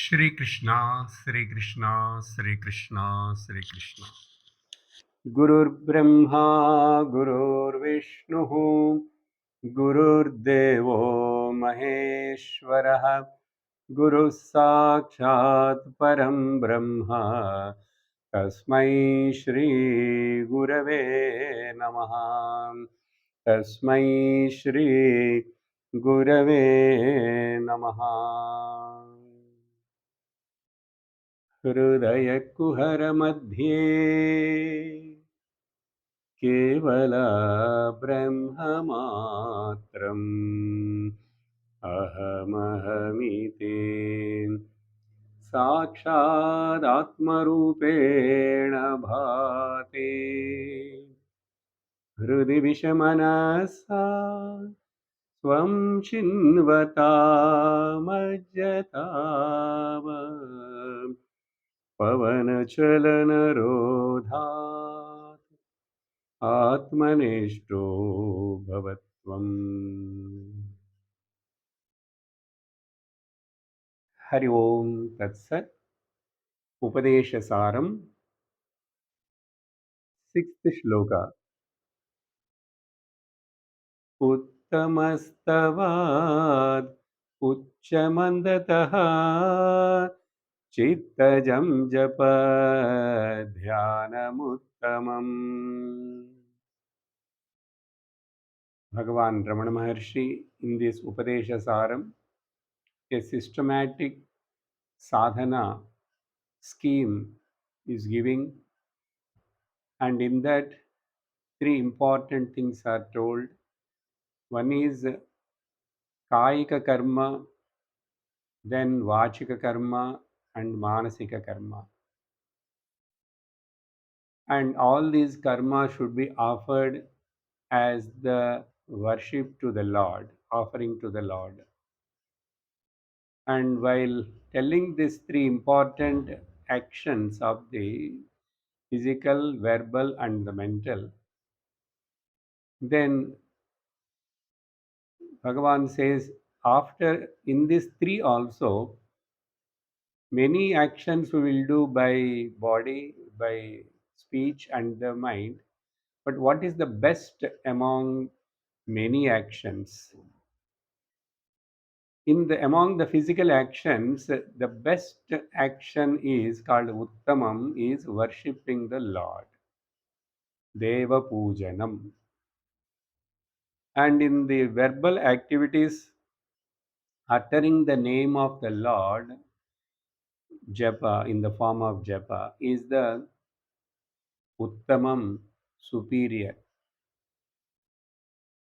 Shri Krishna, Shri Krishna, Shri Krishna, Shri Krishna. Gurur Brahma, Gurur Vishnu, Gurur Devo Maheshwaraha, Guru Sakshat Param Brahma, Tasmai Shri Gurave Namaha, Tasmai Shri Gurave Namaha. हृदयकुहरमध्ये केवलब्रह्ममात्रम् अहमहमिति साक्षादात्मरूपेण भाति हृदि विषमनसा त्वं चिन्वतामज्जताव पवनचलनरोधात् आत्मनिष्ठो भवत्वम्. हरि ओम तत्सत्. उपदेश सारम, 6th shloka. उत्तमस्तवाद उच्चमन्दतः चित्तजं जप ध्यानमुत्तमम्. Bhagavan Ramana Maharshi in this Upadesha Saaram, a systematic sadhana scheme is giving, and in that three important things are told. One is Kayika Karma, then Vachika Karma, and Manasika Karma. And all these karma should be offered as the worship to the Lord, offering to the Lord. And while telling these three important actions of the physical, verbal, and the mental, then Bhagavan says, after in these three also, many actions we will do by body, by speech, and the mind. But what is the best among many actions? Among the physical actions, the best action is called Uttamam, is worshipping the Lord. Deva Pujanam. And in the verbal activities, uttering the name of the Lord, Japa, in the form of Japa, is the Uttamam, superior.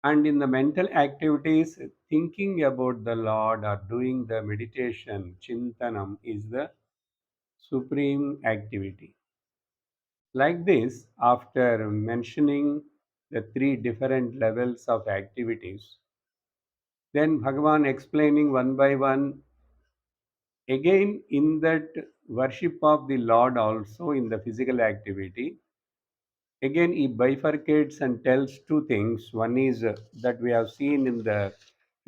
And in the mental activities, thinking about the Lord or doing the meditation, Chintanam, is the supreme activity. Like this, after mentioning the three different levels of activities, then Bhagavan explaining one by one, again in that worship of the Lord also in the physical activity, again he bifurcates and tells two things. One is that we have seen in the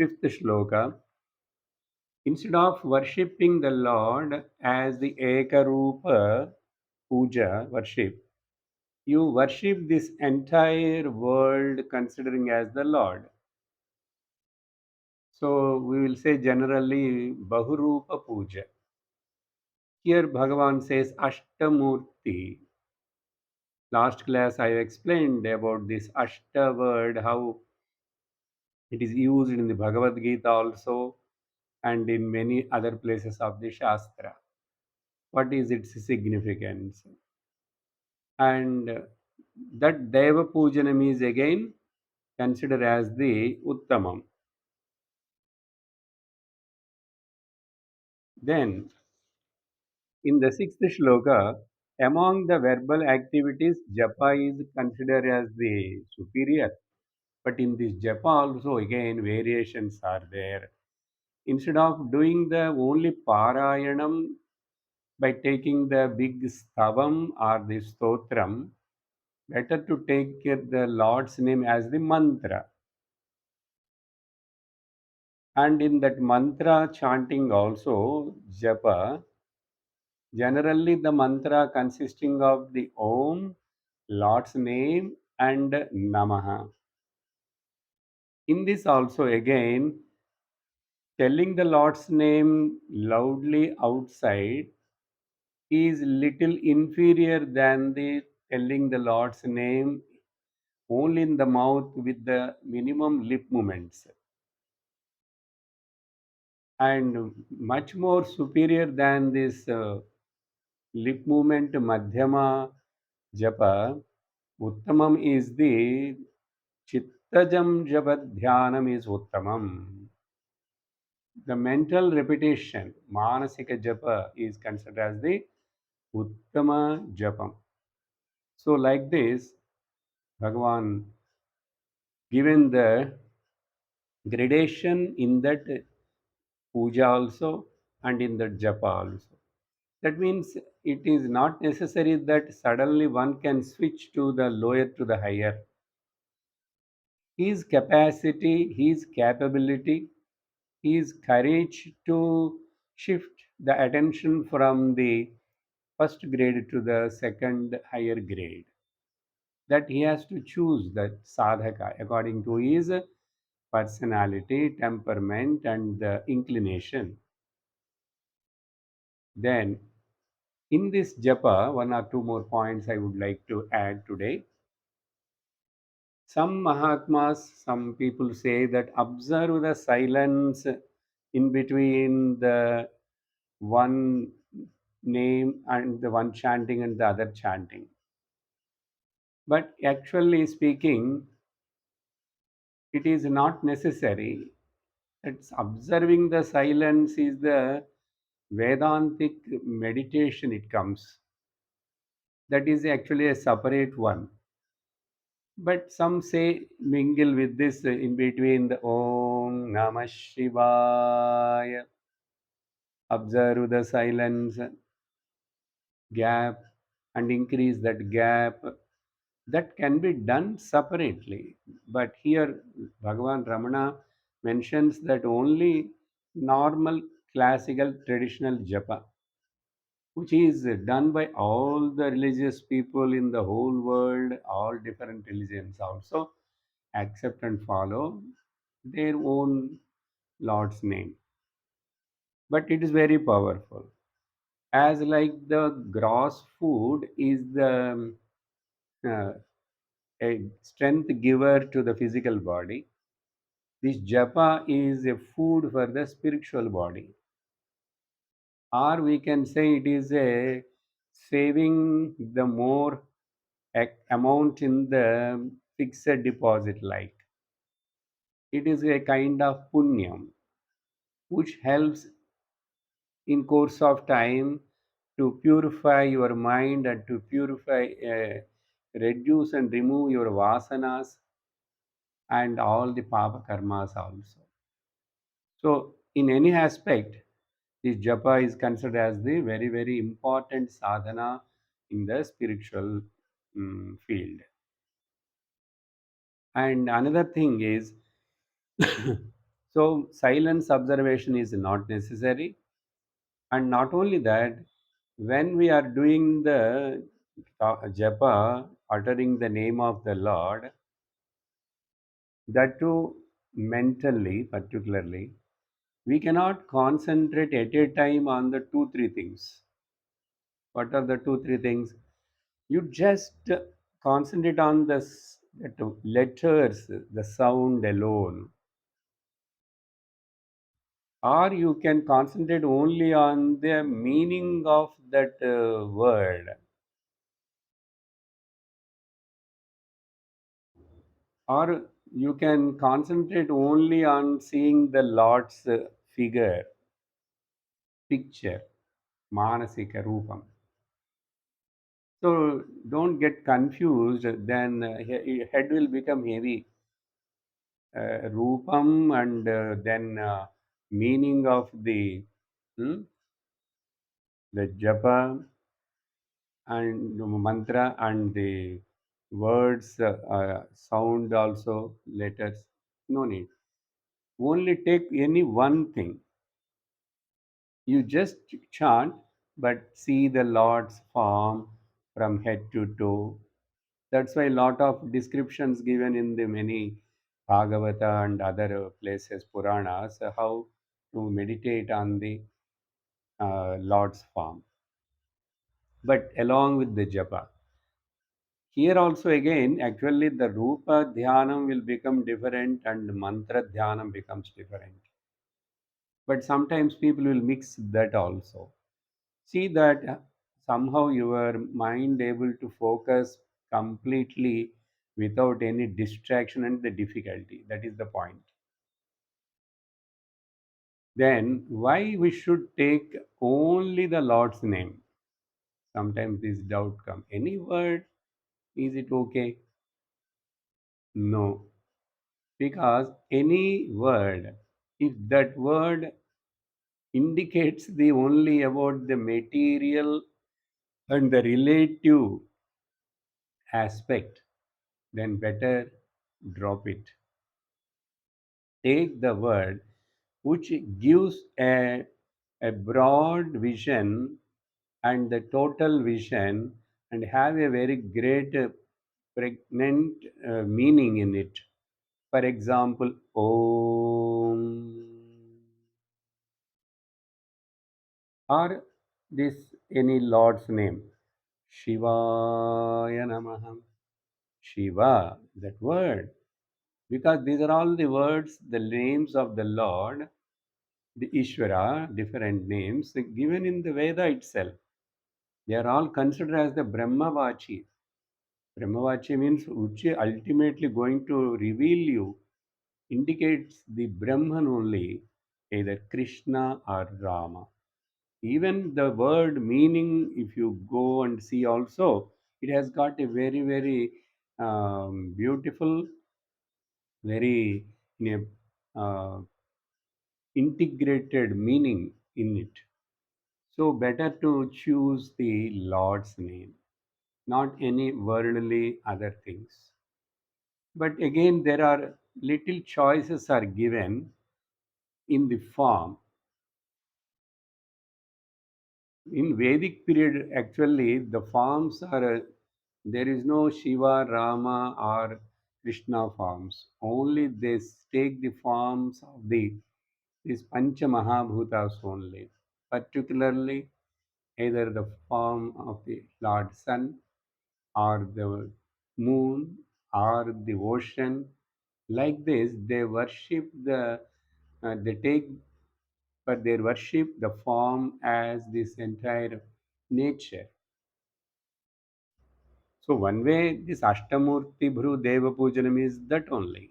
5th shloka, instead of worshipping the Lord as the Ekarupa puja worship, you worship this entire world considering as the Lord. So we will say generally Bahurupa Puja. Here Bhagavan says Ashtamurti. Last class I explained about this Ashta word, how it is used in the Bhagavad Gita also and in many other places of the Shastra. What is its significance? And that Deva Pujanam is again considered as the Uttamam. Then in the 6th shloka, among the verbal activities, japa is considered as the superior. But in this japa also again variations are there. Instead of doing the only parayanam by taking the big stavam or the stotram, better to take the Lord's name as the mantra. And in that mantra chanting also, japa, generally the mantra consisting of the Om, Lord's name, and Namaha. In this also again, telling the Lord's name loudly outside is little inferior than the telling the Lord's name only in the mouth with the minimum lip movements, and much more superior than this lip movement madhyama japa. Uttamam is the chittajam japa dhyanam is uttamam. The mental repetition manasika japa is considered as the uttama japam. So like this, Bhagavan given the gradation in that puja also and in the japa also. That means it is not necessary that suddenly one can switch to the lower to the higher. His capacity, his capability, his courage to shift the attention from the first grade to the second higher grade. That he has to choose that sadhaka according to his personality, temperament, and the inclination. Then, in this japa, one or two more points I would like to add today. Some Mahatmas, some people say that observe the silence in between the one name and the one chanting and the other chanting. But actually speaking, it is not necessary. It's observing the silence is the Vedantic meditation, it comes. That is actually a separate one. But some say mingle with this in between the Om Namah Shivaya, observe the silence gap and increase that gap. That can be done separately. But here Bhagavan Ramana mentions that only normal classical traditional japa, which is done by all the religious people in the whole world, all different religions also accept and follow their own Lord's name. But it is very powerful. As like the gross food is the uh, a strength giver to the physical body, this japa is a food for the spiritual body. Or we can say it is a saving the more amount in the fixed deposit, like it is a kind of punyam which helps in course of time to purify your mind and to purify reduce and remove your vasanas and all the papa karmas also. So in any aspect, this japa is considered as the very very important sadhana in the spiritual field. And another thing is, so silence observation is not necessary. And not only that, when we are doing the japa, uttering the name of the Lord, that too mentally, particularly, we cannot concentrate at a time on the two, three things. What are the two, three things? You just concentrate on the letters, the sound alone, or you can concentrate only on the meaning of that word, or you can concentrate only on seeing the Lord's figure, picture, manasika rupam. So don't get confused, then head will become heavy. Rupam and then meaning of hmm, the japa and mantra and the words, sound also, letters. No need. Only take any one thing. You just chant, but see the Lord's form from head to toe. That's why a lot of descriptions given in the many Bhagavata and other places, Puranas, how to meditate on the Lord's form. But along with the japa, here also again, actually the Rupa Dhyanam will become different and Mantra Dhyanam becomes different. But sometimes people will mix that also. See that somehow your mind able to focus completely without any distraction and the difficulty. That is the point. Then why we should take only the Lord's name? Sometimes this doubt come. Any word, is it okay? No, because any word, if that word indicates the only about the material and the relative aspect, then better drop it. Take the word which gives a broad vision and the total vision and have a very great pregnant meaning in it. For example, Om, or this any Lord's name, Shivaya Namah. Shiva, that word, because these are all the words, the names of the Lord, the Ishvara, different names given in the Veda itself. They are all considered as the Brahmavachi. Brahmavachi means which ultimately going to reveal you, indicates the Brahman only, either Krishna or Rama. Even the word meaning, if you go and see also, it has got a very, very beautiful, very integrated meaning in it. So better to choose the Lord's name, not any worldly other things. But again, there are little choices are given in the form. In Vedic period, actually, the forms are there is no Shiva, Rama, or Krishna forms. Only they take the forms of these Pancha Mahabhutas only. Particularly, either the form of the Lord Sun or the moon or the ocean. Like this, they worship they take for their worship the form as this entire nature. So one way this Ashtamurti Bhru Deva Pujanam is that only.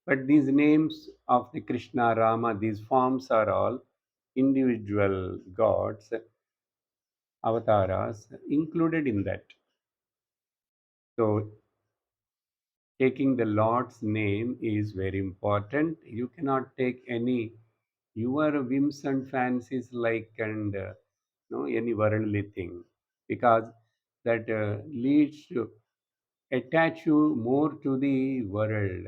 But these names of the Krishna, Rama, these forms are all individual gods, avatars included in that. So taking the Lord's name is very important. You cannot take any your whims and fancies like and no any worldly thing, because that leads to attach you more to the world.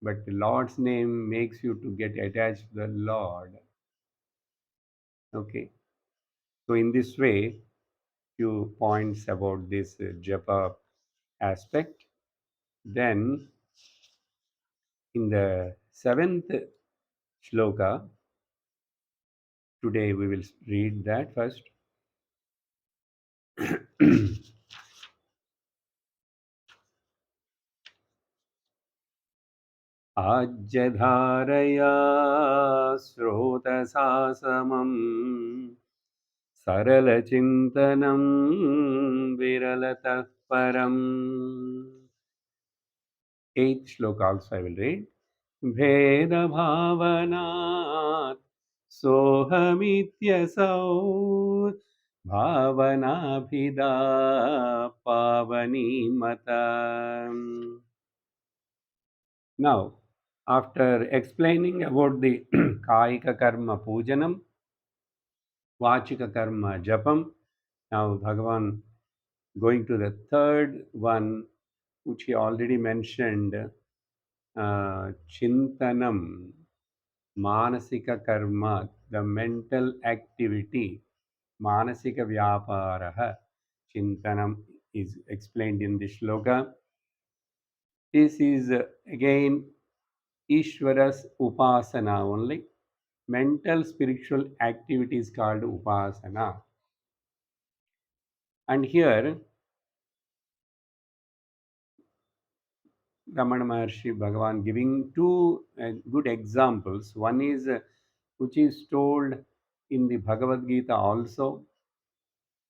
But the Lord's name makes you to get attached to the Lord. Okay. So in this way, few points about this japa aspect. Then in the seventh shloka, today we will read that first. आज्यधारया स्रोतसा समम् सरलचिन्तनं विरलतः परम्. Eighth shloka also I will read. भेदभावनात् सोऽहमित्यसौ भावनाभिदा पावनीमता. Now, after explaining about the Kaika Karma Pujanam, Vachika Karma Japam, now Bhagavan going to the third one, which he already mentioned, Chintanam, Manasika Karma, the mental activity, Manasika Vyaparaha, Chintanam is explained in the shloka. This is again Ishvara's Upasana only. Mental spiritual activity is called Upasana. And here Ramana Maharshi Bhagavan giving two good examples. One is which is told in the Bhagavad Gita also,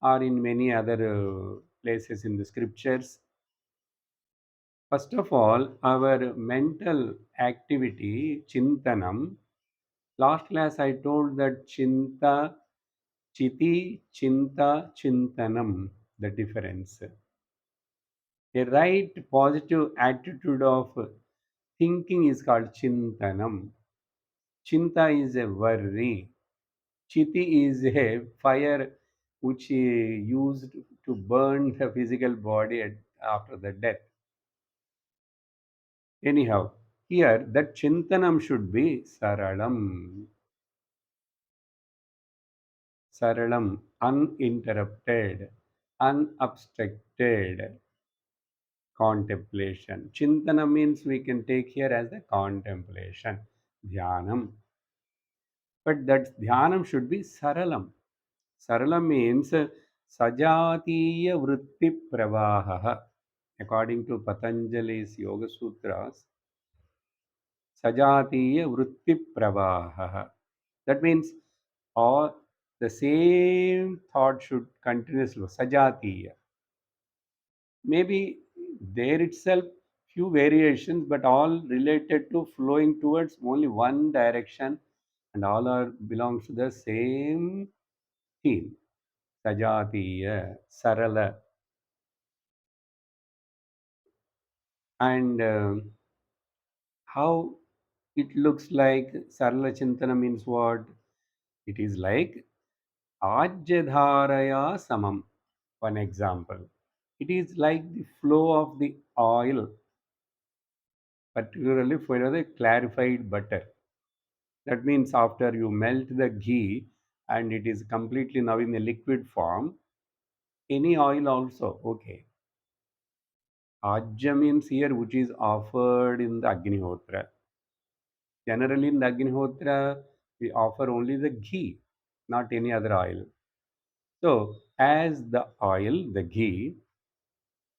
or in many other places in the scriptures. First of all, our mental activity, Chintanam. Last class I told that Chinta, Chiti, Chinta, Chintanam, the difference. A right positive attitude of thinking is called Chintanam. Chinta is a worry. Chiti is a fire which is used to burn the physical body after the death. Anyhow, here that Chintanam should be Saralam. Saralam, uninterrupted, unobstructed contemplation. Chintana means we can take here as the contemplation, dhyanam. But that dhyanam should be saralam. Saralam means sajatiya vritti pravaha. According to Patanjali's Yoga Sutras, sajatiya vritti pravaha. That means all the same thought should continuously sajatiya. Maybe there itself few variations, but all related to flowing towards only one direction, and all are belongs to the same theme. Sajatiya, Sarala, and how it looks like Sarala Chintana means what? It is like Ajyadharaya Samam. One example. It is like the flow of the oil, particularly for the clarified butter. That means after you melt the ghee and it is completely now in a liquid form, any oil also okay. Ajja means here which is offered in the Agnihotra. Generally in the Agnihotra, we offer only the ghee, not any other oil. So as the oil, the ghee,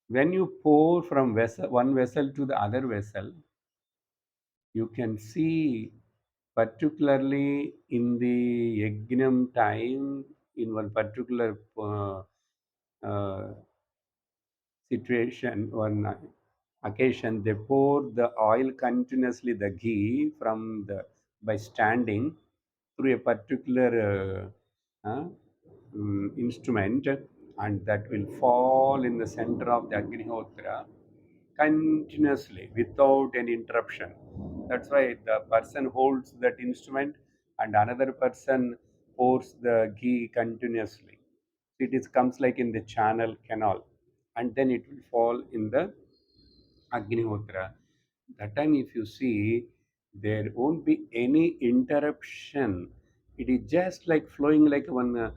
when you pour from vessel, one vessel to the other vessel, you can see particularly in the Yajnam time, in one particular uh, situation, one occasion, they pour the oil continuously, the ghee from the by standing through a particular instrument, and that will fall in the center of the Agnihotra continuously without any interruption. That's why the person holds that instrument and another person pours the ghee continuously. It is comes like in the channel canal, and then it will fall in the Agnihotra. That time, if you see, there won't be any interruption. It is just like flowing like one.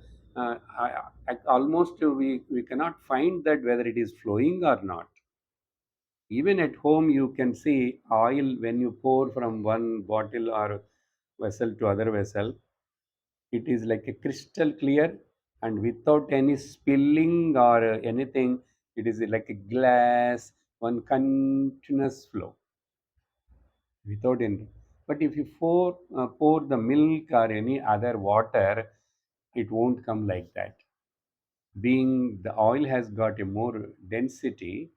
Almost we cannot find that whether it is flowing or not. Even at home, you can see oil when you pour from one bottle or vessel to other vessel. It is like a crystal clear and without any spilling or anything. It is like a glass, one continuous flow without any. But if you pour the milk or any other water, it won't come like that. Being the oil has got a more density,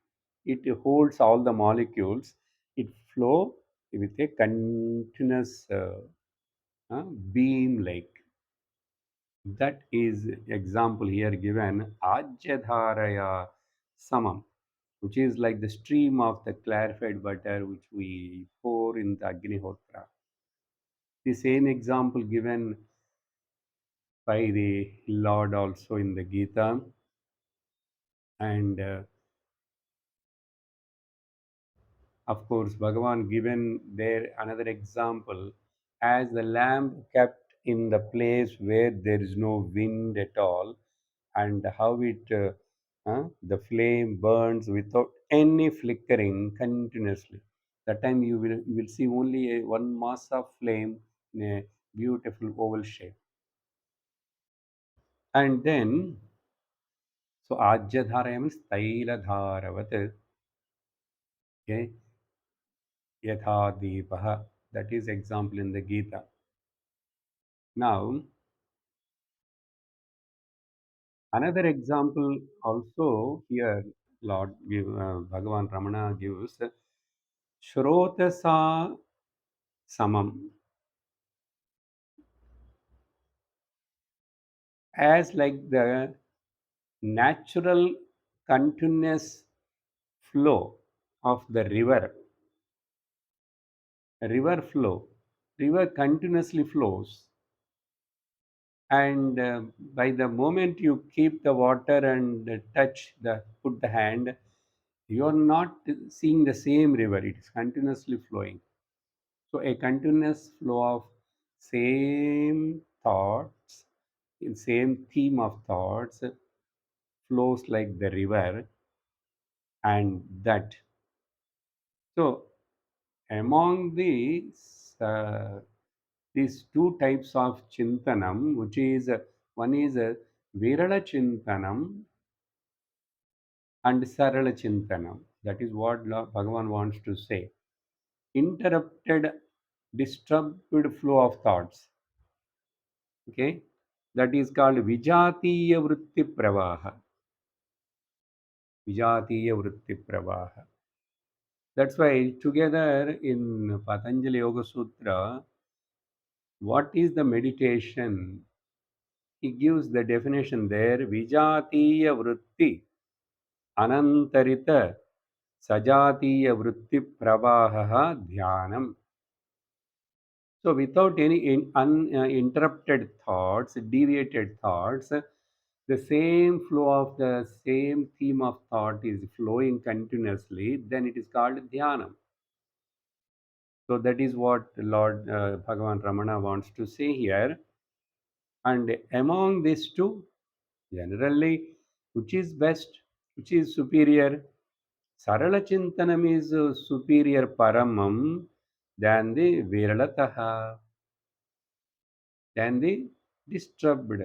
it holds all the molecules. It flow with a continuous beam like. That is example here given Ajyadharaya Samam, which is like the stream of the clarified butter which we pour in the Agnihotra. The same example given by the Lord also in the Gita, and Of course, Bhagavan given there another example as the lamp kept in the place where there is no wind at all, and how the flame burns without any flickering continuously. That time you will see only one mass of flame in a beautiful oval shape. And then, so Ajyadharaya means Tailadharavat, okay, Yatha Deepaha. That is example in the Gita. Now, another example also here, Bhagavan Ramana gives Shrotasa Samam, as like the natural continuous flow of the river. River flow. River continuously flows, and by the moment you keep the water and put the hand, you are not seeing the same river. It is continuously flowing. So a continuous flow of same thoughts, in same theme of thoughts flows like the river, and that. So among these two types of chintanam, which is one is virala chintanam and sarala chintanam. That is what Bhagavan wants to say. Interrupted, disturbed flow of thoughts. Okay, that is called vijatiya vritti pravaha. Vijatiya vritti pravaha. That's why together in Patanjali Yoga Sutra, what is the meditation? He gives the definition there: vijatiya vritti anantarita sajatiya vritti pravaha dhyanam. So, without any uninterrupted thoughts, deviated thoughts, the same flow of the same theme of thought is flowing continuously, then it is called dhyana. So, that is what Lord Bhagavan Ramana wants to say here. And among these two, generally, which is best, which is superior? Sarala Chintanam is superior paramam than the Viralataha, than the disturbed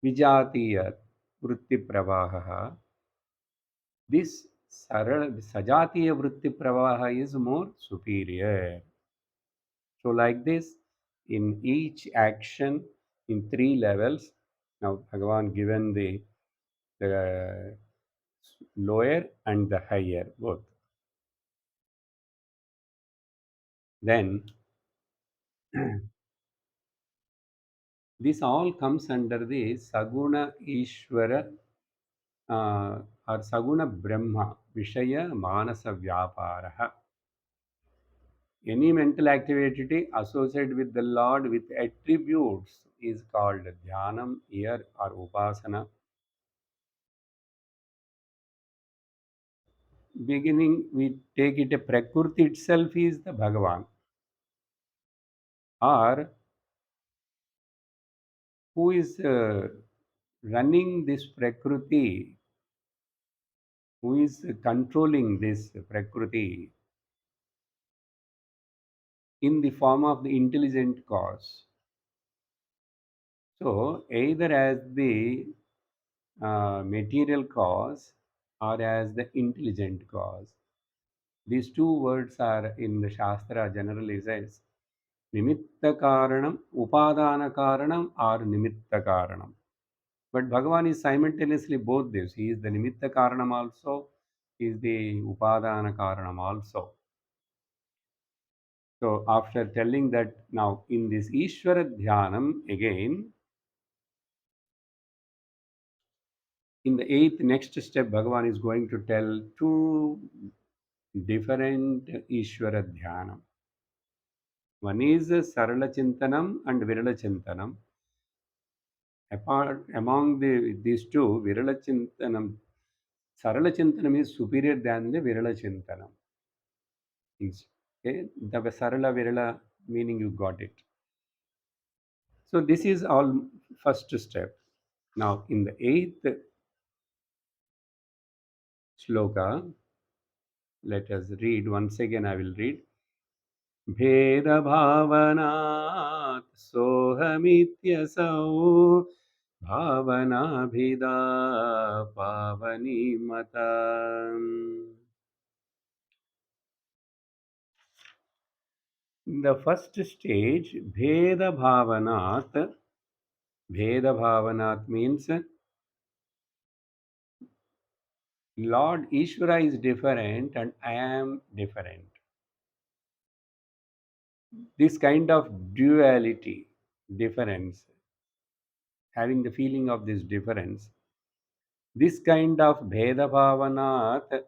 Vijatiya Vritti Pravaha. This Sajatiya Vritti Pravaha is more superior. So, like this, in each action, in three levels, now Bhagavan given the lower and the higher both. Then, this all comes under the Saguna Ishvara or Saguna Brahma Vishaya Manasa Vyaparaha. Any mental activity associated with the Lord with attributes is called Dhyanam here or Upasana. Beginning, we take it a Prakriti itself is the Bhagavan, or who is running this Prakriti, who is controlling this Prakriti in the form of the intelligent cause. So, either as the material cause or as the intelligent cause. These two words are in the Shastra generally says Nimitta Karanam, Upadana Karanam, or Nimitta Karanam. But Bhagavan is simultaneously both this. He is the Nimitta Karanam also, he is the Upadana Karanam also. So, after telling that, now in this Ishvara Dhyanam, again, in the eighth next step, Bhagavan is going to tell two different Ishvara Dhyanam. One is Sarala Chintanam and Virala Chintanam. Apart among these two, Virala Chintanam, Sarala Chintanam is superior than the Virala Chintanam. Okay, the Sarala Virala meaning you got it. So this is all first step. Now in the eighth sloka, let us read once again. I will read. भेदभावनात् सोऽहमित्यसौ भावनाभिदा पावनी मता. The first stage, Bheda means Lord Ishvara is different and I am different. This kind of duality, difference, having the feeling of this difference, this kind of Bheda Bhavanat,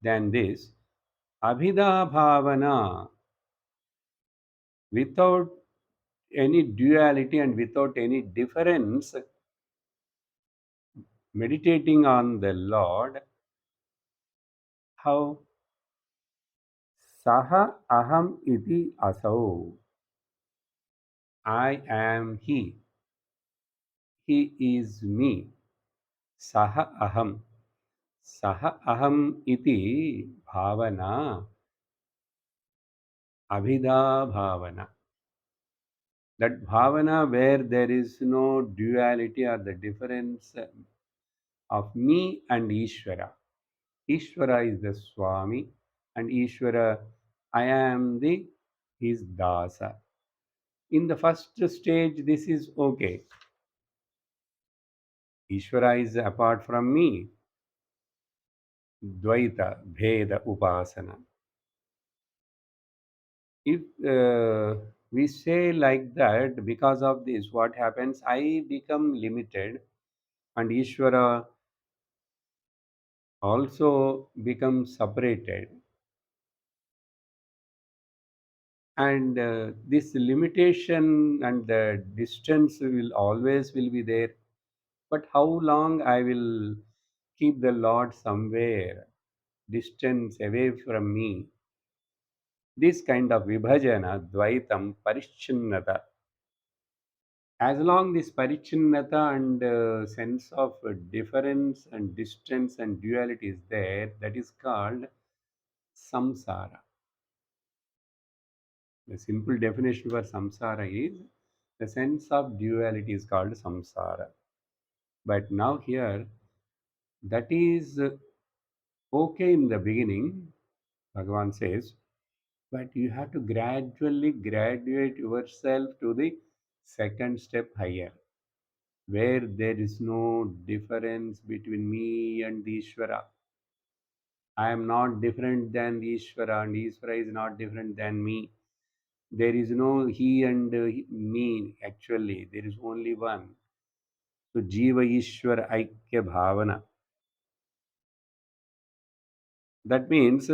than this, Abhida Bhavana, without any duality and without any difference, meditating on the Lord, how Saha Aham Iti Asau, I am he is me, Saha Aham. Saha Aham Iti Bhavana, Abhida Bhavana. That bhavana where there is no duality or the difference of me and Ishvara. Ishvara is the Swami and Ishvara, I am the his Dasa. In the first stage, this is okay. Ishvara is apart from me. Dvaita, Bheda, Upasana. If we say like that, because of this, what happens? I become limited and Ishvara also becomes separated. And this limitation and the distance will be there. But how long I will keep the Lord somewhere distance away from me? This kind of vibhajana dvaitam parichinnata, as long this parichinnata and sense of difference and distance and duality is there, that is called samsara. The simple definition for samsara is the sense of duality is called samsara. But now here, that is okay in the beginning, Bhagavan says, but you have to gradually graduate yourself to the second step higher, where there is no difference between me and the Ishvara. I am not different than the Ishvara, and Ishvara is not different than me. There is no he and me, actually. There is only one. So, Jiva Ishvara Aikya Bhavana. That means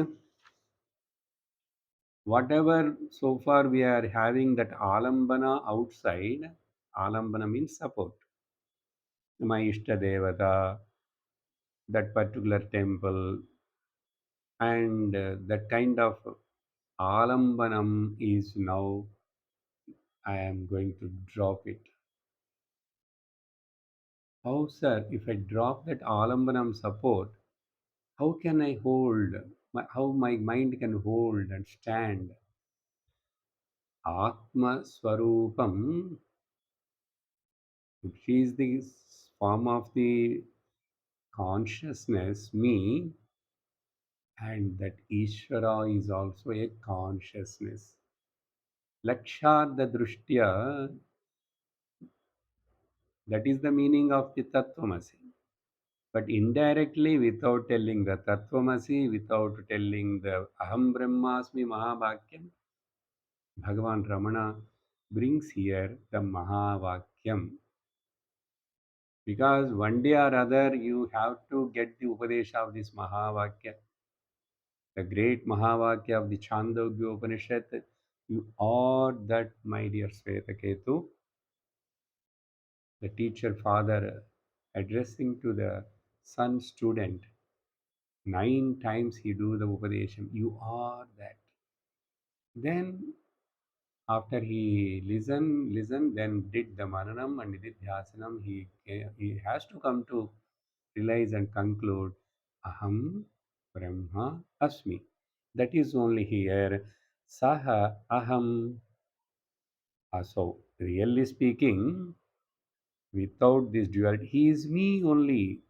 whatever so far we are having that alambana outside, alambana means support. My Ishta Devata, that particular temple, and that kind of alambanam is now I am going to drop it. How, sir, if I drop that alambanam support, how can I hold? How my mind can hold and stand? Atma Swarupam, which is the form of the consciousness, me, and that Ishvara is also a consciousness. Lakshadha Drushtya, that is the meaning of the Tattvamasi. But indirectly, without telling the Tattvamasi, without telling the Aham Brahmasmi Mahavakyam, Bhagavan Ramana brings here the Mahavakyam. Because one day or other you have to get the Upadesha of this Mahavakya, the great Mahavakya of the Chandogya Upanishad. You are that, my dear Svetaketu, the teacher father addressing to the son student. Nine times he do the Upadesham. You are that. Then after he listen, then did the Mananam and did Dhyasanam, he has to come to realize and conclude Aham Brahma Asmi. That is only here. Saha Aham. So, really speaking, without this duality, he is me only.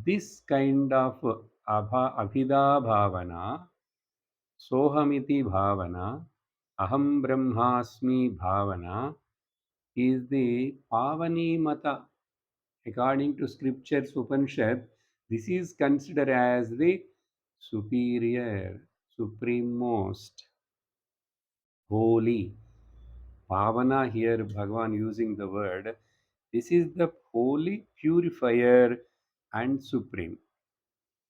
This kind of abhida bhavana, sohamiti bhavana, aham brahmasmi bhavana is the pavani mata. According to scriptures, Upanishad, this is considered as the superior, supremost, holy. Pavana here, Bhagavan using the word, this is the holy purifier and supreme.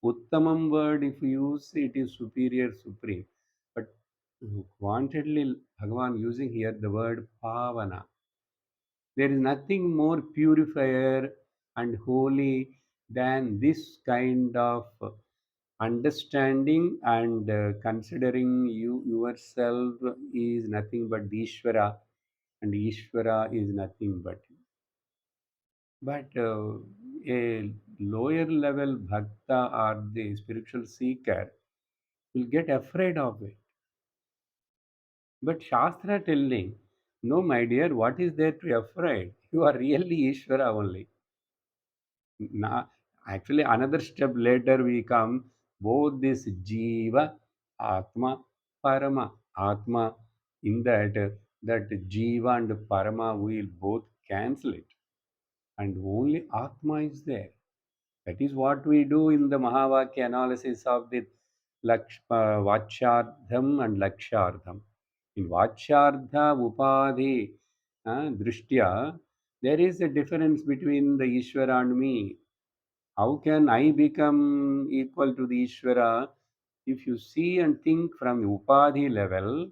Uttamam word, if you use it is superior, supreme. But wantedly, Bhagavan using here the word Pavana. There is nothing more purifier and holy than this kind of understanding and considering you yourself is nothing but the Ishvara, and Ishvara is nothing but you. But a lower level bhakta or the spiritual seeker will get afraid of it. But Shastra telling, no, my dear, what is there to afraid? You are really Ishvara only. Now, actually, another step later we come, both this Jiva, Atma, Parama. Atma, in that Jiva and Parama will both cancel it. And only Atma is there. That is what we do in the Mahavakya analysis of the Vachyardham and Lakshyardham. In Vachyardha Upadhi Drishtya, there is a difference between the Ishvara and me. How can I become equal to the Ishvara? If you see and think from Upadhi level,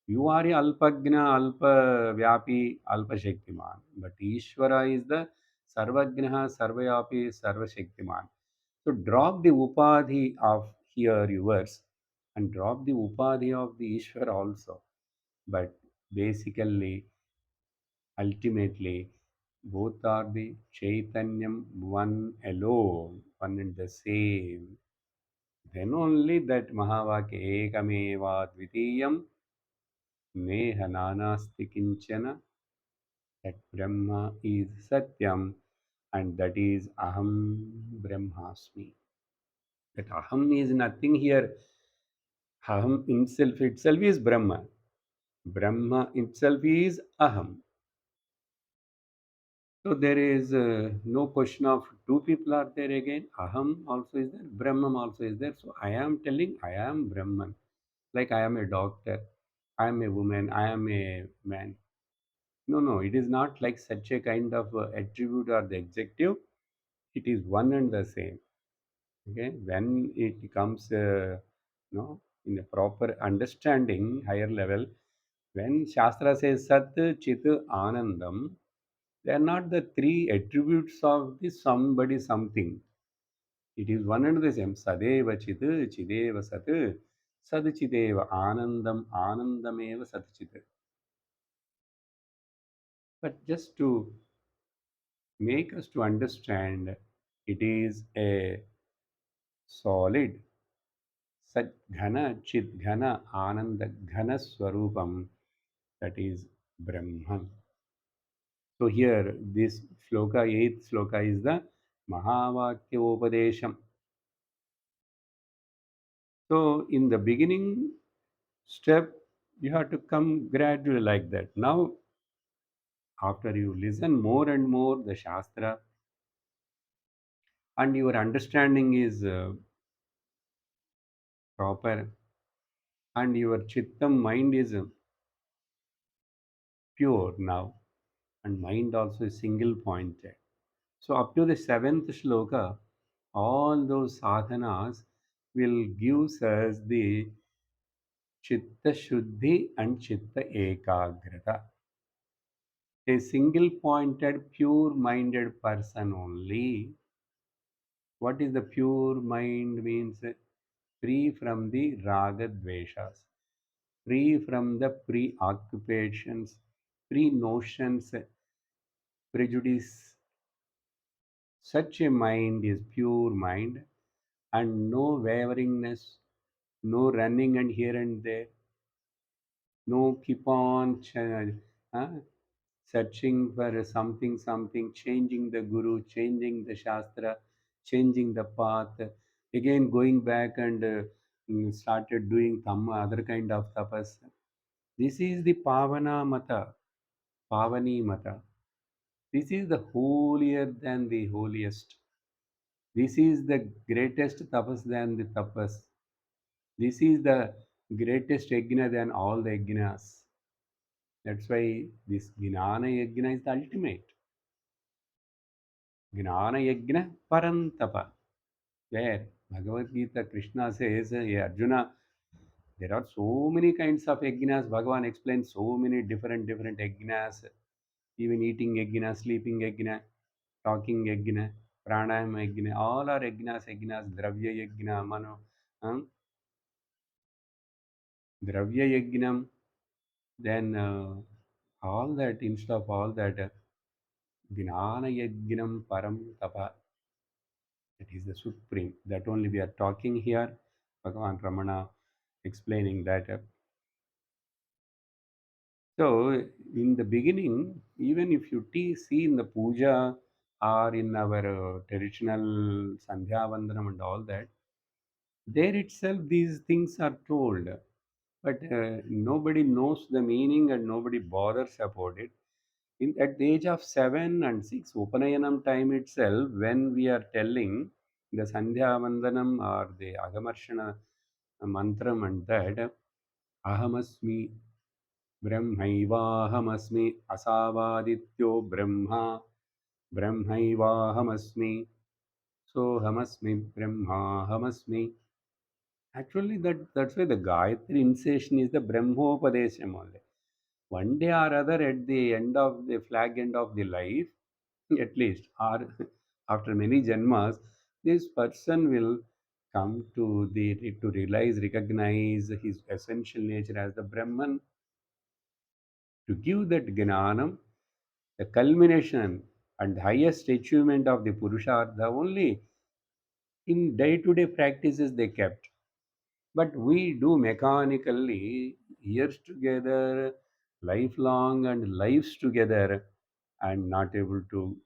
you are a Alpagna, Alpa Vyapi, Alpa Shaktiman. But Ishvara is the Sarvagnaha, Sarvayapi, Sarva Shaktiman. So drop the Upadhi of here yours and drop the Upadhi of the Ishvara also. But basically, ultimately, both are the Chaitanyam, one alone, one and the same. Then only that Mahavakya Ekameva Dvitiyam Neha Nanasti Kinchana, that Brahma is Satyam, and that is Aham Brahmasmi. That Aham is nothing here. Aham itself is Brahma. Brahma itself is Aham. So there is no question of two people are there again. Aham also is there. Brahman also is there. So I am telling I am Brahman. Like I am a doctor. I am a woman. I am a man. No, no, it is not like such a kind of attribute or the adjective. It is one and the same. Okay, when it comes, no, in a proper understanding, higher level, when Shastra says Sat, Chit, Anandam, they are not the three attributes of the somebody something. It is one and the same. Sadeva Chit, Chideva Sat, Sad Chideva Anandam, Anandameva Sat Chit. But just to make us to understand, it is a solid Sat Ghana, Chit Ghana, Ananda Ghana Swarupam, that is Brahman. So here, this sloka, eighth sloka is the Mahavakya Upadesham. So in the beginning step, you have to come gradually like that. Now, after you listen more and more the Shastra, and your understanding is proper, and your chittam mind is pure now, and mind also is single pointed. So up to the seventh shloka, all those sadhanas will give us the chitta shuddhi and chitta ekagrata. A single pointed, pure minded person only What is the pure mind means? Free from the raga dveshas, free from the preoccupations, pre-notions, prejudice. Such a mind is pure mind and no waveringness, no running and here and there, no keep on uh, searching for something, something, changing the guru, changing the shastra, changing the path, again going back and started doing other kind of tapas. This is the Pavana Mata, Pavani Mata. This is the holier than the holiest. This is the greatest tapas than the tapas. This is the greatest yajna than all the yajnas. That's why this Gnana yajna is the ultimate. Gnana yajna parantapa. Where Bhagavad Gita Krishna says, "Hey, Arjuna, there are so many kinds of yajnas. Bhagavan explains so many different yajnas. Even eating yajna, sleeping yajna, talking yajna, pranayama yajna, all are yajnas, dravya yajna, mano, dravya yajnam, then all that, instead of all that, gnana yajnam param tapa, that is the supreme. That only we are talking here. Bhagavan Ramana explaining that. So, in the beginning, even if you see in the puja or in our traditional Sandhya Vandanam and all that, there itself these things are told, but nobody knows the meaning and nobody bothers about it. At the age of 7 and 6, Upanayanam time itself, when we are telling the Sandhya Vandanam or the Agamarshana mantram and that, Ahamasmi ब्रह्मैवाहमस्मि असावादित्यो ब्रह्मा ब्रह्मैवाहमस्मि सोऽहमस्मि ब्रह्माहमस्मि. Actually, that's why the Gayatri initiation is the Brahmopadesham only. One day or other, at the end of the flag end of the life, at least, or after many janmas, this person will come to realize, recognize his essential nature as the Brahman, to give that Gnanam, the culmination and highest achievement of the Purushartha only in day to day practices they kept. But we do mechanically, years together, lifelong and lives together, and not able to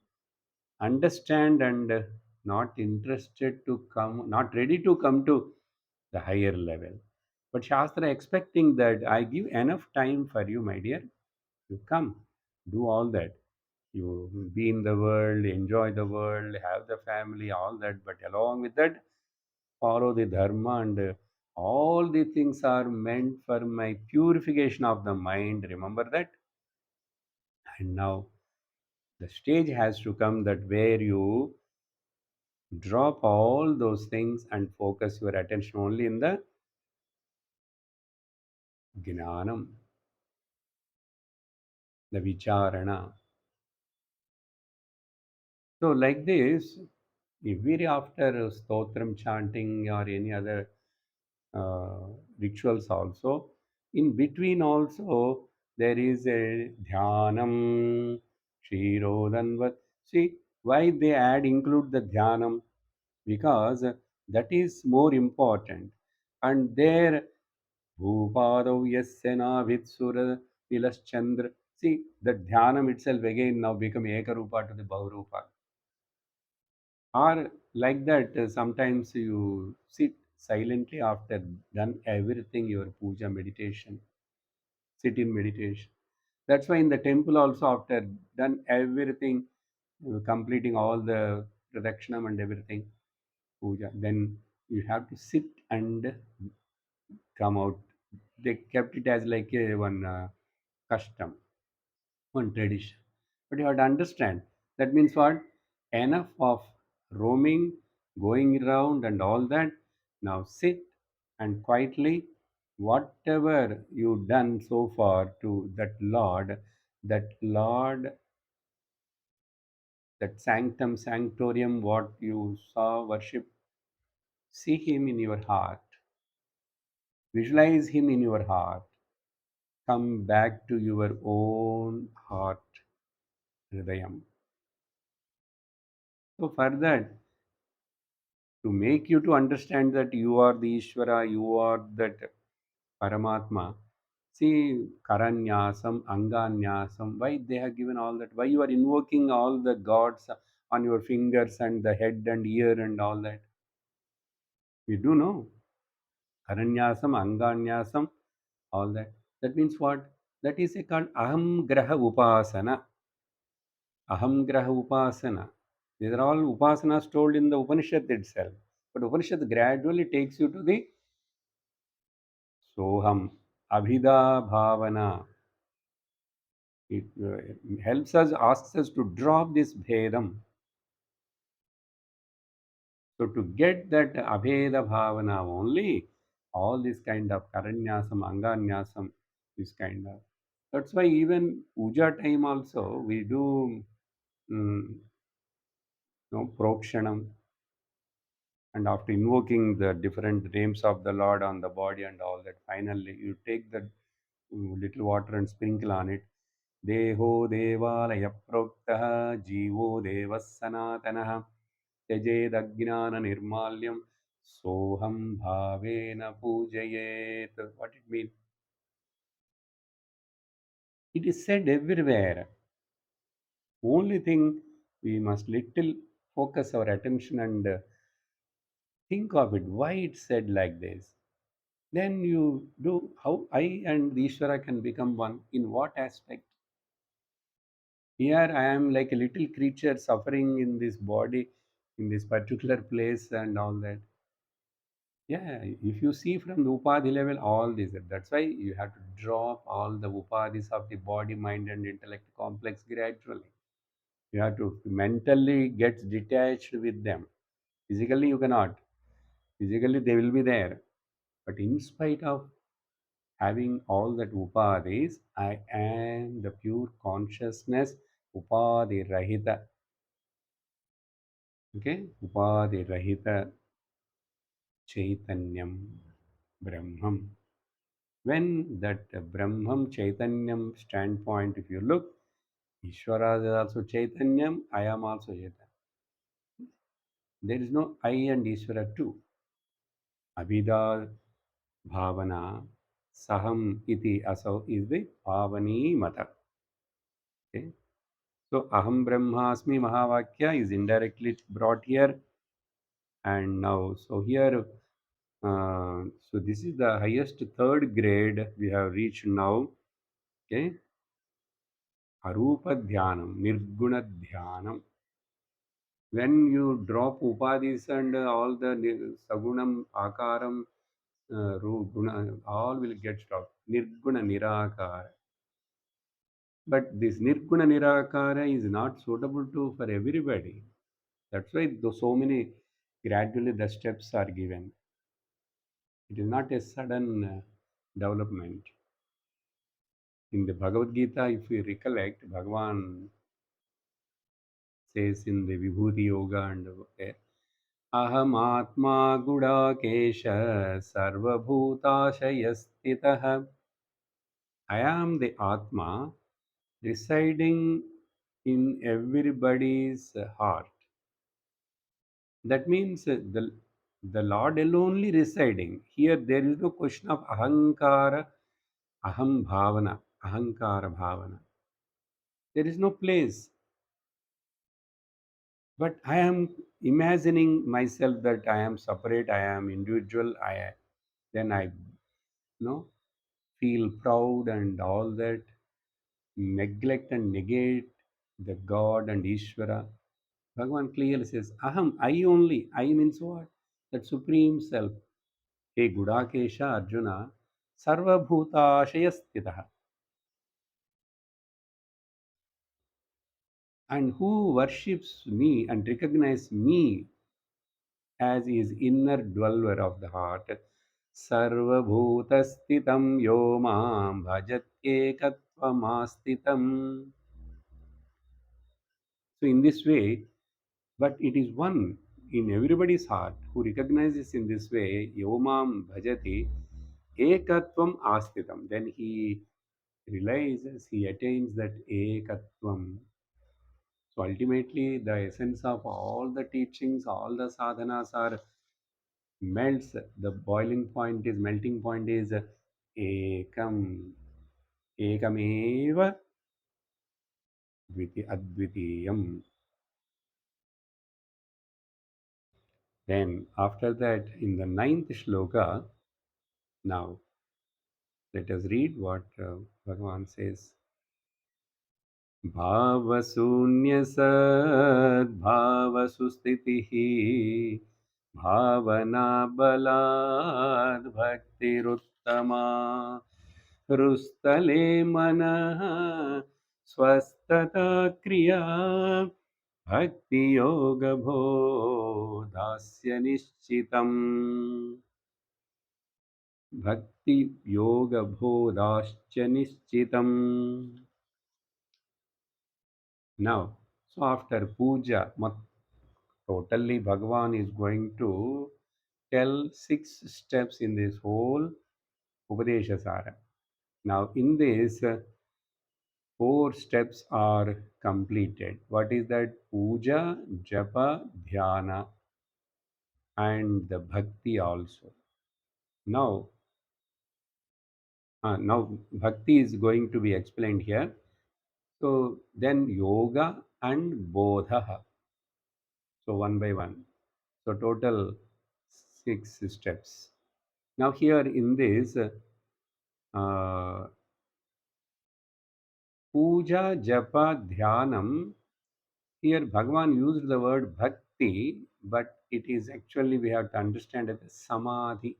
understand and not interested to come, not ready to come to the higher level. But Shastra expecting that I give enough time for you, my dear. You come, do all that. You be in the world, enjoy the world, have the family, all that. But along with that, follow the dharma and all the things are meant for my purification of the mind. Remember that? And now the stage has to come that where you drop all those things and focus your attention only in the gnanam, the vicharana. So, like this, if we after stotram chanting or any other rituals also, in between also there is a dhyanam, shirodanvat. See why they add include the dhyanam, because that is more important. And there bhupadav yasyana vitsura vilaschandra. See the dhyanam itself again now become ekarupa to the baurupa. Or like that, sometimes you sit silently after done everything your puja meditation, sit in meditation. That's why in the temple also after done everything, completing all the pradakshinam and everything, puja, then you have to sit and come out. They kept it as like a one custom, one tradition. But you have to understand that means what? Enough of roaming, going around, and all that. Now sit and quietly, whatever you done so far to that Lord That sanctum, sanctorium, what you saw, worship, see him in your heart, visualize him in your heart, come back to your own heart, hridayam. So, for that, to make you to understand that you are the Ishvara, you are that Paramatma. See, Karanyasam, Anganyasam, why they have given all that? Why you are invoking all the gods on your fingers and the head and ear and all that? We do know. Karanyasam, Anganyasam, all that. That means what? That is a called Aham Graha Upasana. Aham Graha Upasana. These are all upasanas told in the Upanishad itself. But Upanishad gradually takes you to the Soham, Abhida Bhavana. It helps us, asks us to drop this bhedam. So to get that abheda bhavana only, all this kind of karanyasam, anganyasam, this kind of. That's why even puja time also we do prokshanam, and after invoking the different names of the Lord on the body and all that, finally you take the little water and sprinkle on it. देहो देवालयप्रोक्तः जीवो देवः सनातनः त्यजेदज्ञाननिर्माल्यं सोऽहं भावेन पूजयेत्. What it means? It is said everywhere. Only thing we must little focus our attention and think of it. Why it's said like this? Then you do how I and the Ishvara can become one. In what aspect? Here I am like a little creature suffering in this body, in this particular place, and all that. Yeah, if you see from the Upadhi level, all this, that's why you have to drop all the Upadhis of the body, mind, and intellect complex gradually. You have to mentally get detached with them. Physically, you cannot. Physically, they will be there. But in spite of having all that Upadhis, I am the pure consciousness, Upadhi Rahita. Okay, Upadhi Rahita Chaitanyam Brahmam. When that Brahmam Chaitanyam standpoint, if you look, Ishvara is also Chaitanyam, I am also Chaitanya. There is no I and Ishvara too. Abhida Bhavana Saham iti asau is the Bhavani Mata. Okay. So Aham Brahmasmi Mahavakya is indirectly brought here. And now, so here, so this is the highest third grade we have reached now. Okay. Arupa Dhyanam, Nirguna Dhyanam. When you drop Upadhis and all the Sagunam, Akaram, Guna, all will get stopped. Nirguna Nirakara. But this Nirguna Nirakara is not suitable to for everybody. That's why so many gradually the steps are given. It is not a sudden development. In the Bhagavad Gita, if we recollect, Bhagavan says in the Vibhuti Yoga and अहमात्मा Gudakesh सर्वभूताशयस्थितः. I am the Atma residing in everybody's heart. That means the Lord alone residing. Here there is no question of ahankara, aham bhavana, ahankara bhavana. There is no place. But I am imagining myself that I am separate, I am individual, then I feel proud and all that, neglect and negate the God and Ishvara. Bhagavan clearly says, Aham, I only. I means what? That Supreme Self. Hey Gudakesha Arjuna, Sarva Bhutashayastitaha. And who worships me and recognize me as his inner dweller of the heart, Sarva Bhutastitam Yomam Bhajatyekatvam Astitam. So, in this way, but it is one in everybody's heart who recognizes in this way, Yomam Bhajati Ekatvam Astitam. Then he realizes, he attains that Ekatvam. So ultimately, the essence of all the teachings, all the sadhanas are melts. The boiling point is, melting point is Ekam. Ekameva Advitiyam. Then after that, in the ninth shloka, now let us read what Bhagavan says. भावशून्यसद्भावसुस्थितिः भावनाबलाद् भक्तिरुत्तमा हृस्थले मनः स्वस्थता क्रिया भक्तियोगभो दास्य निश्चितम् भक्तियोगभोदाश्च निश्चितम्. Now, so after puja, totally Bhagavan is going to tell 6 steps in this whole Upadesha Saaram. Now, in this, 4 steps are completed. What is that? Puja, Japa, Dhyana, and the Bhakti also. Now, now Bhakti is going to be explained here. So, then Yoga and Bodha. So, one by one. So total 6 steps. Now here in this puja, japa, dhyanam, here Bhagavan used the word bhakti, but it is actually we have to understand it as samadhi.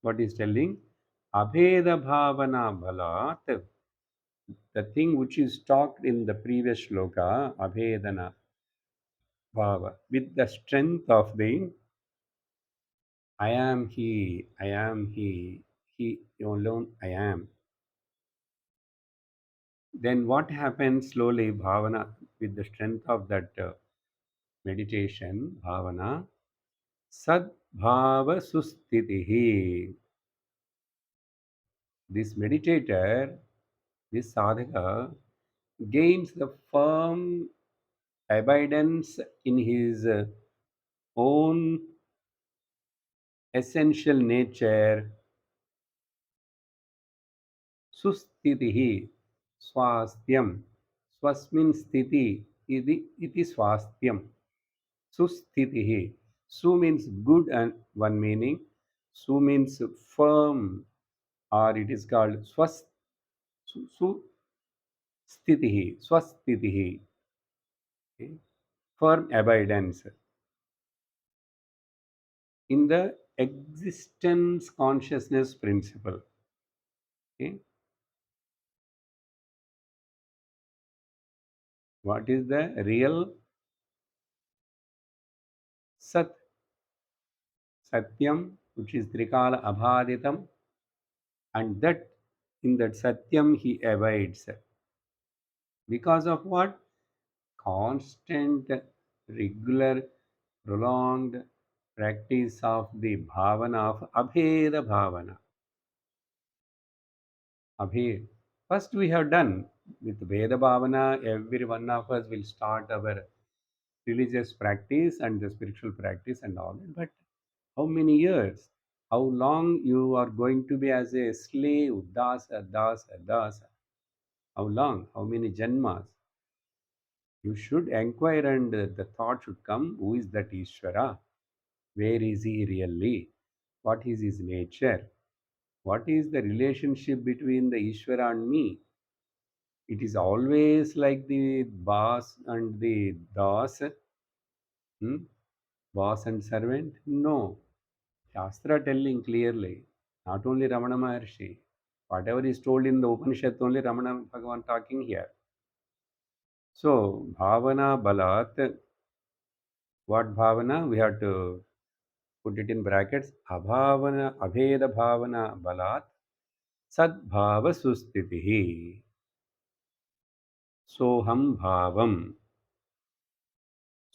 What is telling? Abheda bhavana bhalat, the thing which is talked in the previous shloka, abhedana bhava, with the strength of the I am he alone I am. Then what happens slowly, bhavana, with the strength of that meditation, bhavana, sad bhava sustitihi. This meditator, this sadhaka, gains the firm abidance in his own essential nature, sustitihi, swastham, swasmin sthiti, iti swastham. Susthitihi. Su means good and one meaning. Su means firm or it is called sthitihi. Swasthitihi. Okay. Firm abidance in the existence consciousness principle. Okay. What is the real Sat? Satyam, which is Trikala Abhaditam, and that in that Satyam he abides. Because of what? Constant, regular, prolonged practice of the bhavana of Abheda Bhavana. Abhed. First, we have done with Veda Bhavana, every one of us will start our religious practice and the spiritual practice and all that. But how many years? How long you are going to be as a slave, dasa, dasa, dasa? How long? How many janmas? You should inquire and the thought should come, who is that Ishvara? Where is he really? What is his nature? What is the relationship between the Ishvara and me? It is always like the boss and the das, hmm? Boss and servant? No. Shastra telling clearly, not only Ramana Maharshi, whatever is told in the Upanishad, only Ramana Bhagavan talking here. So, Bhavana Balat, what Bhavana? We have to put it in brackets. Abhavana, Abheda Bhavana Balat सद्भाव सुस्थितिः, सोहम भावम,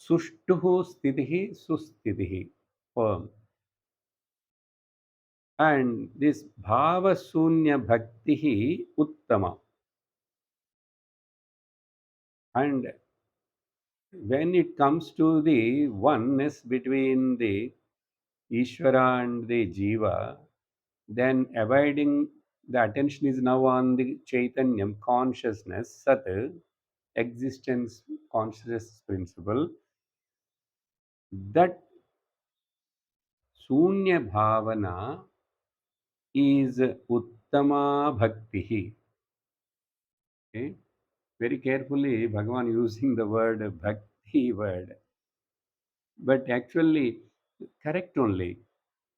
सुष्टुः स्थितिः सुस्थितिः, firm. And this bhava sunya bhakti uttama. And when it comes to the oneness between the Ishvara and the Jiva, then abiding the attention is now on the Chaitanyam consciousness, Sat, existence consciousness principle, that Sunya Bhavana is Uttama Bhakti. Okay? Very carefully, Bhagavan using the word Bhakti word, but actually correct only.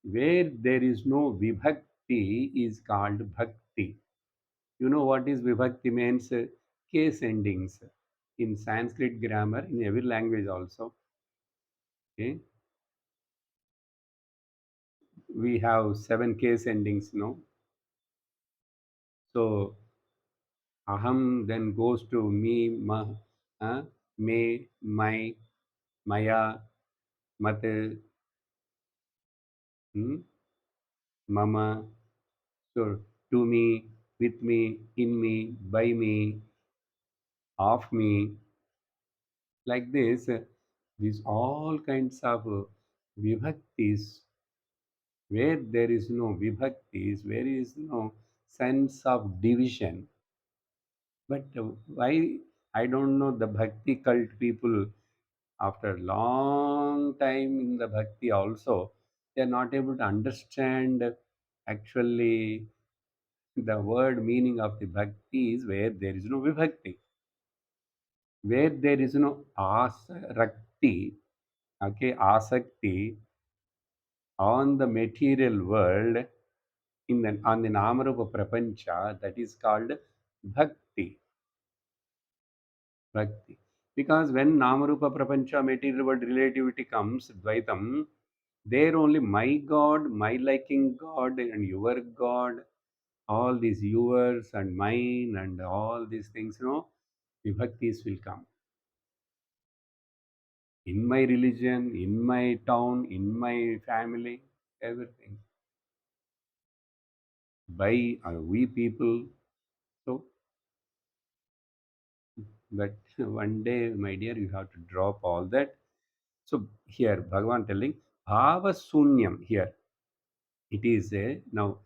Where there is no Vibhakti is called Bhakti. You know what is Vibhakti means? Case endings. In Sanskrit grammar, in every language also. Okay? We have seven case endings, no? So aham then goes to me, me, my, maya, mat, hmm, mama. So to me, with me, in me, by me, of me, like this. These all kinds of vibhaktis, where there is no vibhaktis, where is no sense of division. But why, I don't know, the bhakti cult people, after long time in the bhakti also, they are not able to understand actually the word meaning of the bhakti is where there is no vibhakti, where there is no asakti, okay, asakti on the material world, in the on the namarupa prapancha, that is called bhakti. Bhakti. Because when Namarupa Prapancha material world relativity comes, Dvaitam, there only my God, my liking God, and your God, all these yours and mine and all these things, Vibhaktis will come. In my religion, in my town, in my family, everything. By we people. So, but one day, my dear, you have to drop all that. So, here, Bhagavan telling, Bhava Sunyam here. It is a now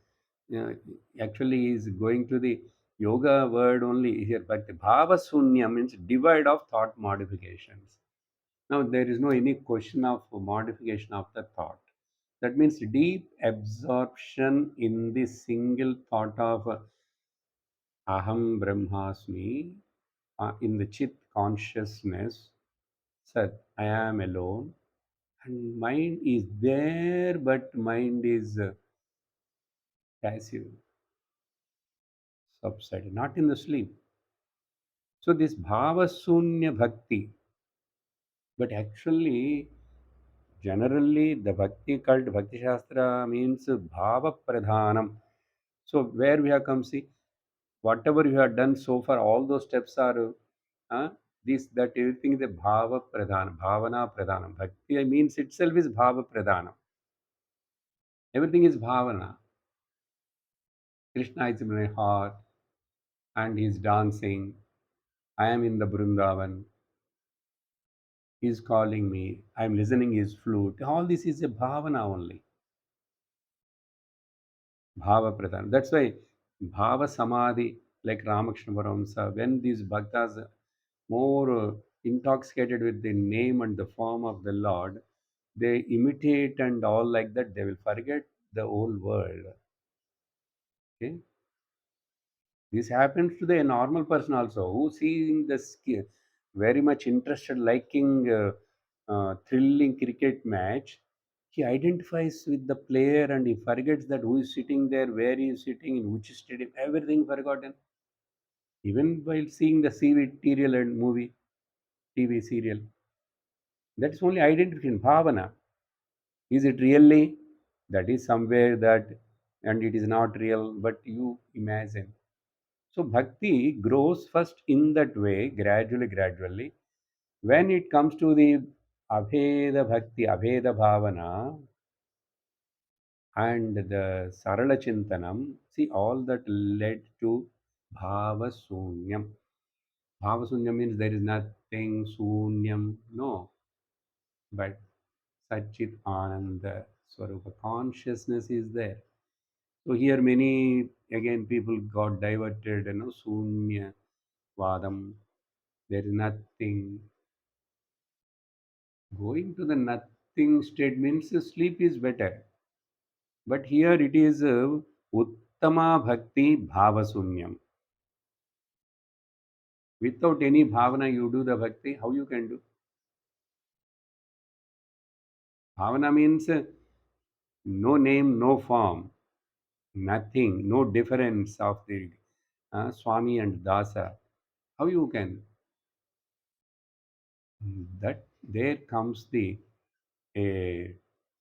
uh, actually is going to the yoga word only here, but the bhava sunya means divide of thought modifications. Now there is no any question of modification of the thought. That means deep absorption in the single thought of aham brahmasmi, in the chit consciousness, sat, I am alone, and mind is there, but mind is passive, subsided, not in the sleep. So this bhava sunya bhakti, but actually, generally, the bhakti cult, bhakti shastra means bhava pradhanam. So where we have come, see, whatever you have done so far, all those steps are this, that, everything is a bhava pradhanam, bhavana pradhanam. Bhakti means itself is bhava pradhanam. Everything is bhavana. Krishna is in my heart and he is dancing. I am in the Brindavan. He is calling me. I am listening his flute. All this is a bhavana only. Bhava pradhan. That's why bhava samadhi, like Ramakrishna Paramsa, when these bhaktas more intoxicated with the name and the form of the Lord, they imitate and all like that, they will forget the whole world. Okay? This happens to the normal person also who seeing the very much interested, liking thrilling cricket match. He identifies with the player and he forgets that who is sitting there, where he is sitting, in which stadium, everything forgotten. Even while seeing the serial and movie, TV serial, that is only identification, bhavana. Is it really? That is somewhere that and it is not real, but you imagine. So bhakti grows first in that way, gradually, gradually. When it comes to the abheda bhakti, abheda bhavana, and the sarala chintanam, see, all that led to bhava sunyam. Bhava sunyam means there is nothing, sunyam, no, but Satchit Ananda Swarupa consciousness is there. So here many again people got diverted, Sunya Vadam. There is nothing. Going to the nothing state means sleep is better. But here it is Uttama Bhakti Bhavasunyam. Without any bhavana, you do the bhakti, how you can do? Bhavana means no name, no form, nothing, no difference of the Swami and Dasa. How you can? That there comes the a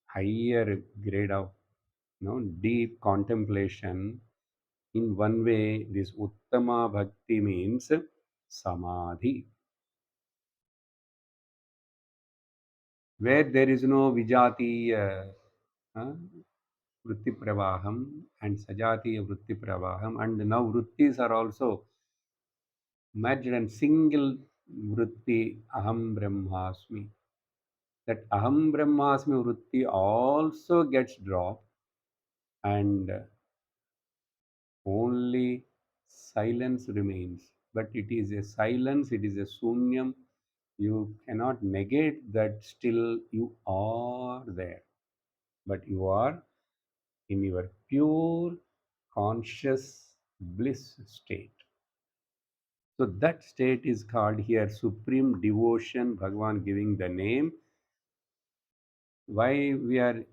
higher grade of deep contemplation. In one way, this Uttama Bhakti means Samadhi, where there is no Vijati uh, Vritti Pravaham and Sajati Vritti Pravaham, and now Vrittis are also merged and single Vritti Aham Brahmasmi. That Aham Brahmasmi Vritti also gets dropped, and only silence remains. But it is a silence, it is a sunyam. You cannot negate that still you are there, but you are in your pure conscious bliss state. So that state is called here supreme devotion, Bhagavan giving the name. Why we are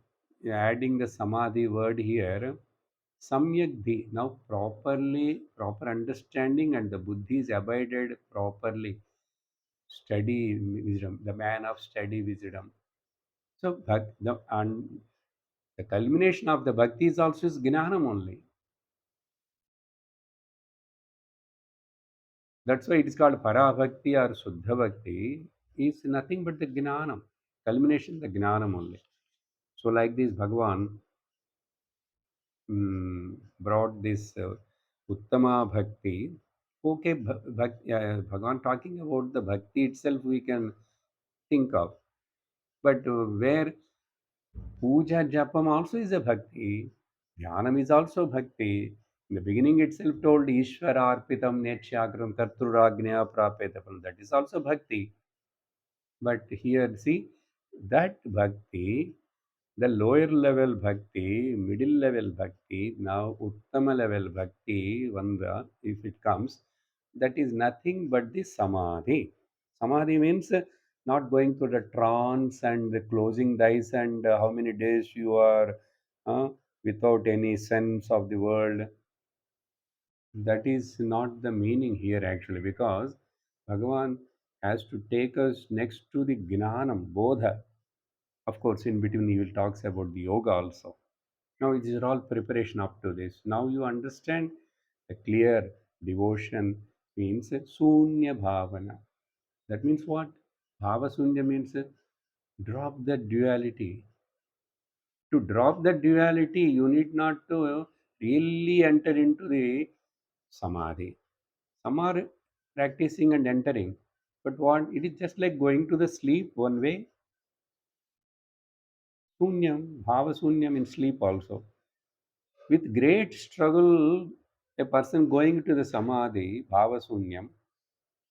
adding the samadhi word here? Samyagdhi, now proper understanding and the buddhi is abided properly. Steady wisdom, the man of steady wisdom. So and the culmination of the bhakti is also is gnanam only. That's why it is called parabhakti or suddha bhakti. Is nothing but the gnanam. Culmination, the gnanam only. So like this, Bhagavan brought this Uttama Bhakti. Okay, Bhagavan talking about the Bhakti itself, we can think of. But where Puja Japam also is a Bhakti, Dhyanam is also Bhakti. In the beginning itself told Ishvara Arpitam Netsyakram Karturagnya Prapetapam. That is also Bhakti. But here, see, that Bhakti, the lower level bhakti, middle level bhakti, now Uttama level bhakti, Vanda, if it comes, that is nothing but the Samadhi. Samadhi means not going to the trance and the closing the eyes and how many days you are uh, without any sense of the world. That is not the meaning here actually, because Bhagavan has to take us next to the Gnanam, Bodha. Of course, in between he will talks about the yoga also. Now it is all preparation up to this. Now you understand the clear devotion means sunya bhavana. That means what? Bhava sunya means drop the duality. To drop the duality, you need not to really enter into the samadhi. Some are practicing and entering. But what? It is just like going to the sleep one way. Sunyam, bhava sunyam in sleep also. With great struggle, a person going to the samadhi, bhava sunyam,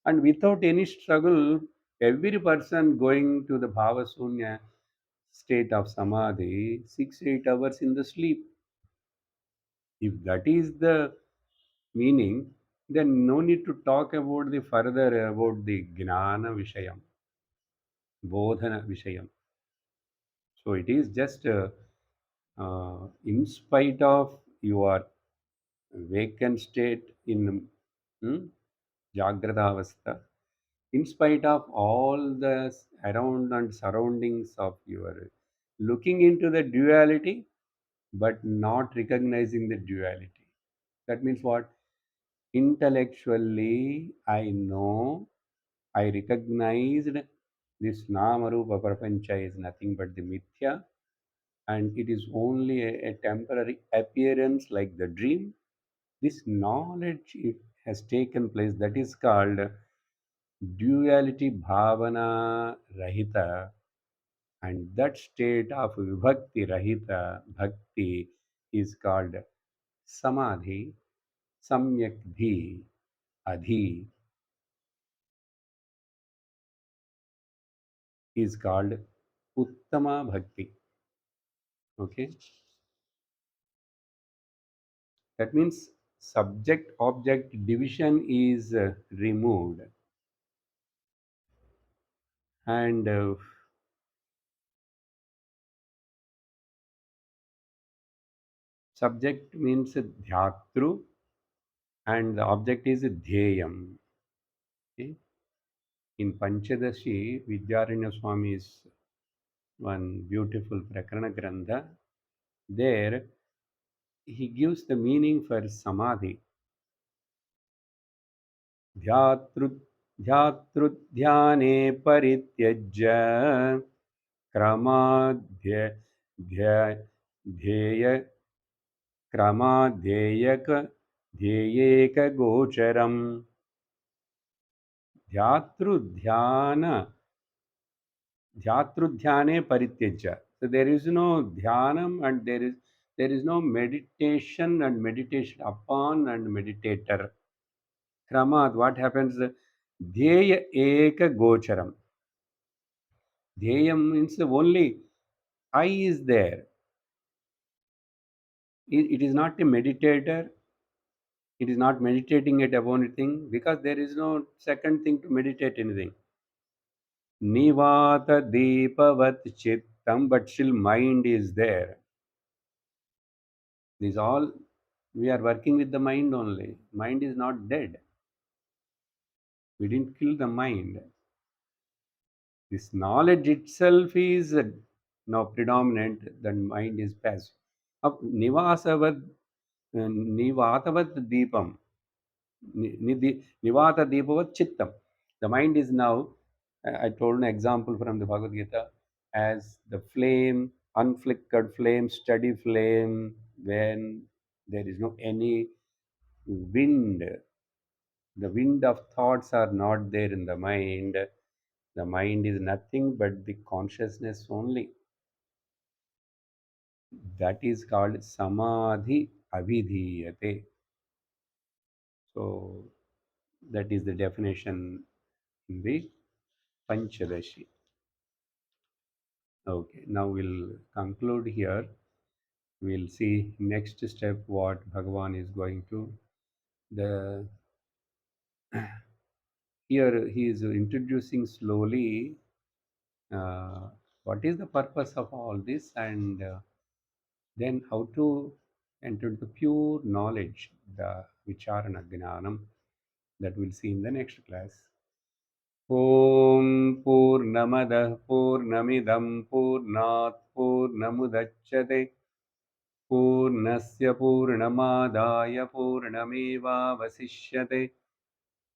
and without any struggle, every person going to the bhava sunya state of samadhi, 6 8 hours in the sleep. If that is the meaning, then no need to talk about the further about the gnana vishayam, bodhana vishayam. So it is just in spite of your vacant state in hmm, Jagrata Avastha, in spite of all the around and surroundings of your looking into the duality, but not recognizing the duality. That means what? Intellectually, I know, I recognized this Namarupa Prapancha is nothing but the Mithya, and it is only a temporary appearance like the dream. This knowledge it has taken place, that is called duality bhavana rahita, and that state of vibhakti rahita bhakti is called samadhi, samyak dhi, adhi is called uttama bhakti. Okay, that means subject object division is removed, and subject means dhyatru and the object is dhyayam. Okay? In Panchadashi, Vidyaranya Swami's one beautiful Prakarana Grantha, there he gives the meaning for samadhi. ध्यातृ ध्यातृध्याने परित्यज्य क्रमाध्य ध्य ध्येय क्रमाध्येयक ध्येयेक गोचरम ध्यातृध्यान ध्यातृध्याने परित्यज्य. So there is no dhyanam and there is no meditation and meditation upon and meditator. Kramad, what happens? Dhyaya eka gocharam. Dhyayam means only I is there. It is not a meditator. It is not meditating it upon anything because there is no second thing to meditate anything. Nivata deepavat chittam, but still mind is there. This all we are working with the mind only. Mind is not dead. We didn't kill the mind. This knowledge itself is now predominant, then mind is passive. Nivasavad Nivatavat Deepam. Nivata Deepavat Chittam. The mind is now, I told an example from the Bhagavad Gita, as the flame, unflickered flame, steady flame, when there is no any wind, the wind of thoughts are not there in the mind. The mind is nothing but the consciousness only. That is called Samadhi Abhidhiyate. So that is the definition in the Panchadashi. Okay, now we'll conclude here. We'll see next step what Bhagavan is going to. The here he is introducing slowly uh, what is the purpose of all this, and then how to enter the pure knowledge, the vicharana gnanam, that we'll see in the next class. ॐ पूर्णमदः पूर्णमिदं पूर्णात् पूर्णमुदच्यते पूर्णस्य पूर्णमादाय पूर्णमेवावशिष्यते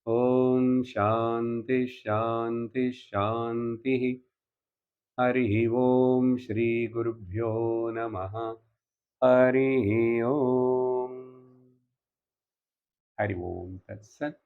ॐ शान्ति शान्ति शान्तिः हरिः ॐ श्रीगुरुभ्यो नमः हरिः ॐ हरि ओम तत्सत्